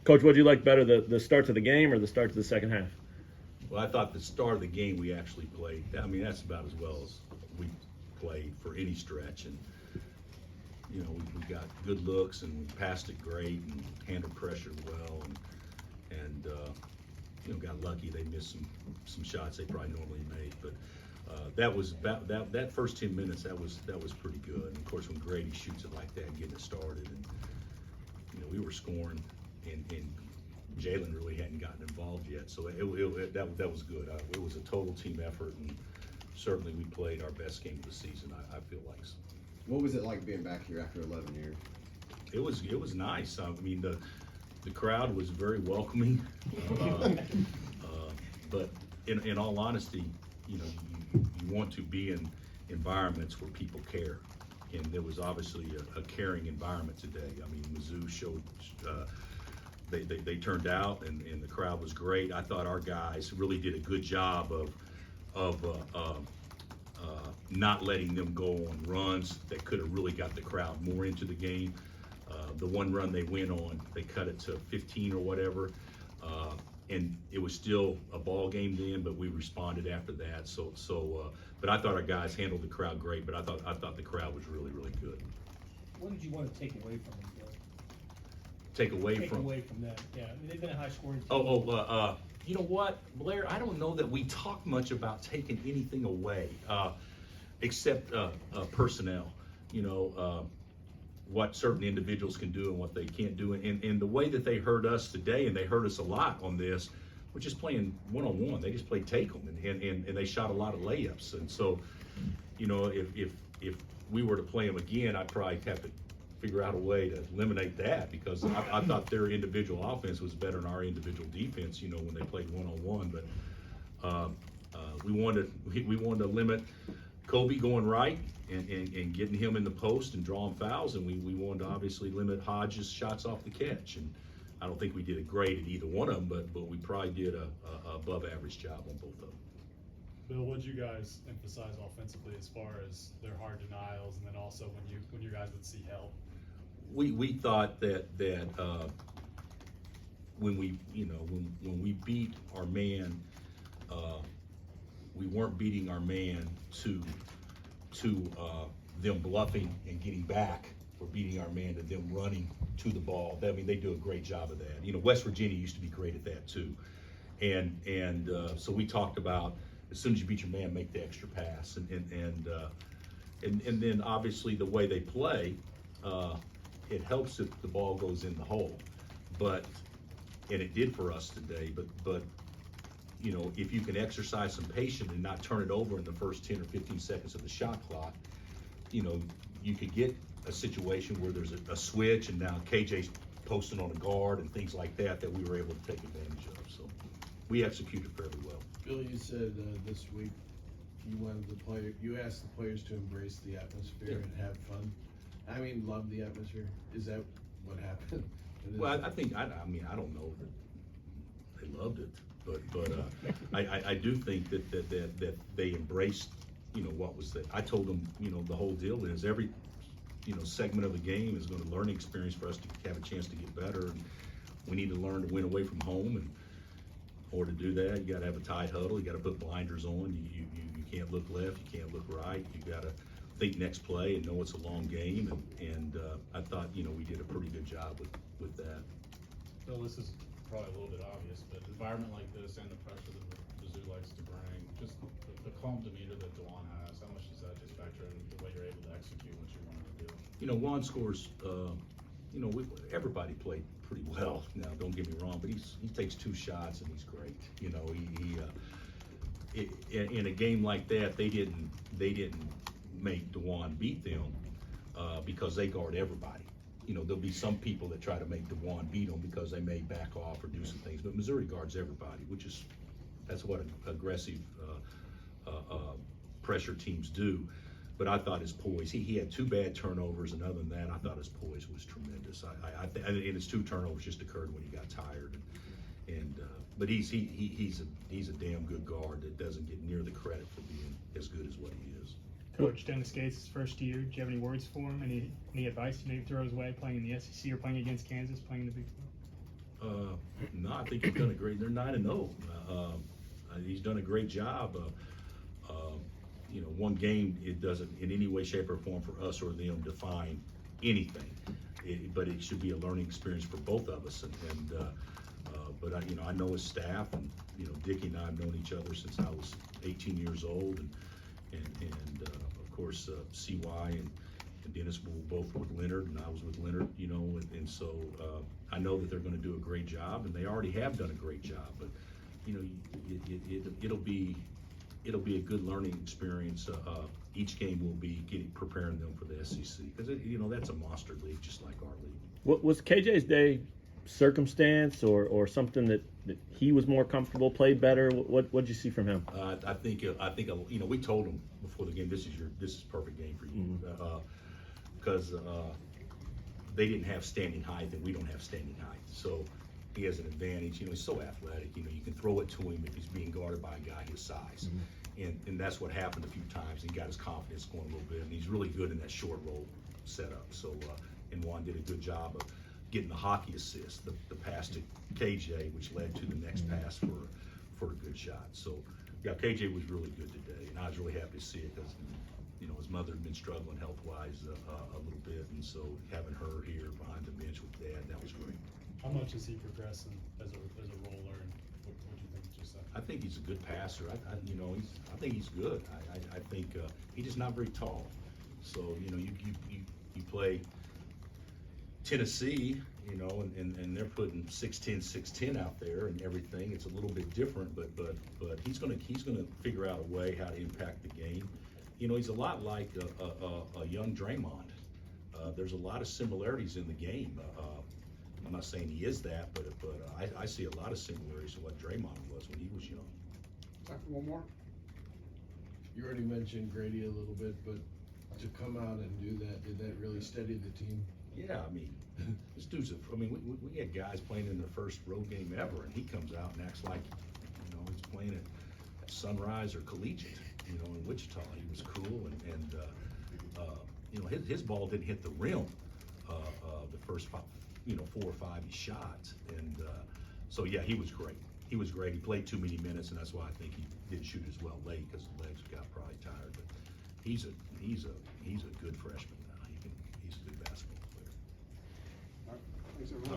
Coach, what do you like better, the start to the game or the start to the second half? Well, I thought the start of the game we actually played. I mean, that's about as well as we played for any stretch. And, you know, we got good looks and we passed it great and handled pressure well. And you know, got lucky. They missed some shots they probably normally made. But that was about that first 10 minutes, that was pretty good. And of course, when Grady shoots it like that, getting it started, and, you know, we were scoring and Jalen really hadn't gotten involved yet, so that was good. It was a total team effort, and certainly we played our best game of the season. I feel like. What was it like being back here after 11 years? It was nice. I mean, the crowd was very welcoming, but in all honesty, you know, you want to be in environments where people care, and there was obviously a caring environment today. I mean, Mizzou showed. They turned out, and the crowd was great. I thought our guys really did a good job of not letting them go on runs that could have really got the crowd more into the game. The one run they went on, they cut it to 15 or whatever, and it was still a ball game then, but we responded after that. But I thought our guys handled the crowd great, but I thought the crowd was really, really good. What did you want to take away from them, Bill? Take away Take from away from them, yeah. I mean, they've been a high scoring team. You know what, Blair? I don't know that we talk much about taking anything away, except personnel. You know, what certain individuals can do and what they can't do, and the way that they hurt us today, and they hurt us a lot on this. We're just playing one-on-one. They just played take 'em, and they shot a lot of layups. And so, you know, if we were to play them again, I'd probably have to figure out a way to eliminate that, because I thought their individual offense was better than our individual defense, you know, when they played one-on-one. But we wanted to limit Kobe going right and getting him in the post and drawing fouls, and we wanted to obviously limit Hodges' shots off the catch. And I don't think we did a great at either one of them, but we probably did a above average job on both of them. Bill, what did you guys emphasize offensively as far as their hard denials, and then also when you guys would see help? We thought that when we beat our man, we weren't beating our man to them bluffing and getting back. We're beating our man to them running to the ball. I mean, they do a great job of that. You know, West Virginia used to be great at that too, and so we talked about, as soon as you beat your man, make the extra pass, and then obviously the way they play. It helps if the ball goes in the hole, and it did for us today. But you know, if you can exercise some patience and not turn it over in the first 10 or 15 seconds of the shot clock, you know, you could get a situation where there's a switch, and now KJ's posting on a guard and things like that we were able to take advantage of. So we executed fairly well. Bill, you said this week you asked the players to embrace the atmosphere and have fun. I mean, love the atmosphere. Is that what happened? Well, I think I don't know that they loved it, but I do think that they embraced, you know, what was that. I told them, you know, the whole deal is every, you know, segment of the game is going to learning experience for us to have a chance to get better, and we need to learn to win away from home. And or to do that, you got to have a tight huddle. You got to put blinders on. You can't look left. You can't look right. You got to think next play and know it's a long game. And I thought, you know, we did a pretty good job with that. Bill, this is probably a little bit obvious, but an environment like this and the pressure that Mizzou likes to bring, just the calm demeanor that DeJuan has, how much does that just factor in the way you're able to execute what you wanted to do? You know, Juan scores, you know, everybody played pretty well. Now, don't get me wrong, but he takes 2 shots and he's great. You know, in a game like that, they didn't make DeJuan beat them because they guard everybody. You know, there'll be some people that try to make DeJuan beat them because they may back off or do some things, but Missouri guards everybody, that's what aggressive pressure teams do. But I thought his poise, he had 2 bad turnovers, and other than that, I thought his poise was tremendous. And his 2 turnovers just occurred when he got tired. But he's a damn good guard that doesn't get near the credit for being as good as what he is. Coach, Dennis Gates' his first year. Do you have any words for him? Any advice you maybe throw his way, playing in the SEC or playing against Kansas, playing in the Big No, I think he's done a great. They're 9-0. He's done a great job. You know, one game, it doesn't in any way, shape, or form for us or them define anything. But it should be a learning experience for both of us. But you know, I know his staff, and you know, Dickie and I have known each other since I was 18 years old, and of course, CY and Dennis were both with Leonard, and I was with Leonard. You know, and so I know that they're going to do a great job, and they already have done a great job. But you know, it'll be a good learning experience. Each game will be preparing them for the SEC, because you know, that's a monster league just like our league. What was KJ's day circumstance or something that he was more comfortable, played better? What'd you see from him? I think you know, we told him before the game, this is a perfect game for you, because they didn't have standing height and we don't have standing height, so he has an advantage. You know, he's so athletic. You know, you can throw it to him if he's being guarded by a guy his size. And that's what happened a few times. He got his confidence going a little bit, and he's really good in that short roll setup. So, and Juan did a good job of getting the hockey assist, the pass to KJ, which led to the next pass for a good shot. So, yeah, KJ was really good today, and I was really happy to see it, because you know, his mother had been struggling health-wise a little bit, and so having her here behind the bench with Dad, that was great. How much is he progressing as a roller, and what do you think just said? I think he's a good passer. You know, I think he's good. I think he's just not very tall. So you know, you play Tennessee, you know, and they're putting 6'10", 6'10" out there and everything. It's a little bit different, but he's gonna figure out a way how to impact the game. You know, he's a lot like a young Draymond. There's a lot of similarities in the game. I'm not saying he is that, but I see a lot of similarities to what Draymond was when he was young. Time for one more. You already mentioned Grady a little bit, but to come out and do that, did that really steady the team? Yeah, I mean, this dude's we had guys playing in their first road game ever, and he comes out and acts like, you know, he's playing at Sunrise or Collegiate, you know, in Wichita. He was cool, and you know, his ball didn't hit the rim the first 4 or 5 he shot, and so yeah, he was great. He was great. He played too many minutes, and that's why I think he didn't shoot as well late, because his legs got probably tired. But he's a good freshman now. He's a good basketball player. All right. Thanks, everyone.